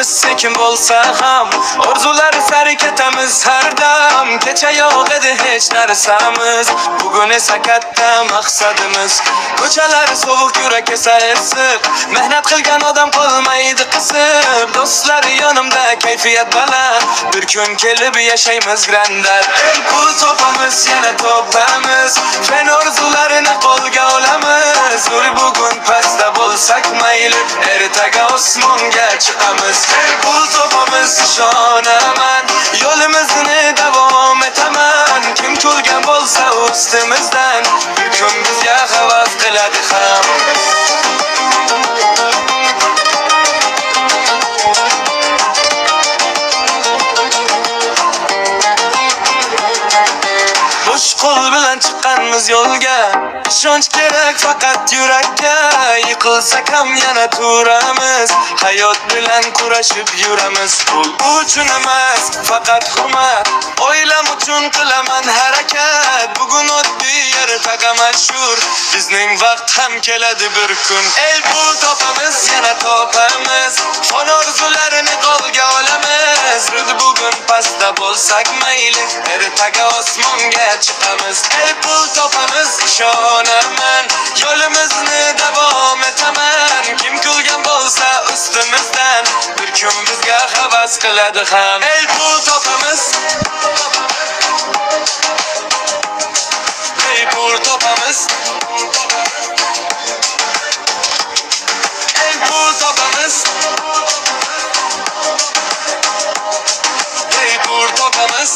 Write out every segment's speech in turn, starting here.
to'pamiz sekin bo'lsa ham, orzular sari ketamiz har dam. Kecha yo'q edi hech narsamiz, bugun esa katta maqsadimiz. Ko'chalar sovuq, yurak esa issiq, mehnat qilgan odam qolmaydi qisib. Do'stlar yonimda, kayfiyat baland, bir kun kelib yashaymiz grandar. Pul topamiz, yana topamiz, fen orzularini qo'lga olamiz. Nur bugun pastda bo'lsak mayli, ertaga osmonga chiqamiz. Pul topamiz, ishonaman, yo'limizni davom etaman. Kim kulgan bo'lsa ustimizdan, bir kun bizga havas qiladi ham. Bosh qo'l bilan chiqqanmiz yo'lga, ishonch kerak faqat yurakka. Yiqilsak ham yana turamiz, hayot bilan kurashib yuramiz. Pul uchun emas, faqat hurmat, oilam uchun qilaman harakat. Bugun oddiy, ertaga mashhur, bizning vaqt ham keladi bir kun. El pul topamiz, yana topamiz, fon orzularini qo'lga olamiz. Bugun pastda bo'lsak mayli, ertaga osmonga chiqamiz. El pul topamiz, ishonaman, yo'limizni davom etaman. Kim kulgan bo'lsa ustimizdan, bir kun bizga havas qiladi ham. El pul topamiz, el pul topamiz, el pul topamiz, el pul topamiz.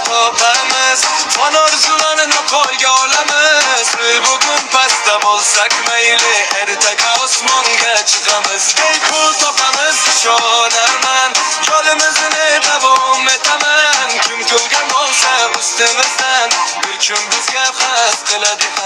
Topamiz, fon orzularini qo'lga olamiz. Bugun pastda bo'lsak mayli, ertaga osmonga chiqamiz. El pul topamiz, ishonaman, yo'limizni davom etaman. Kim kulgan bo'lsa ustimizdan, bir kun bizga havas qiladi.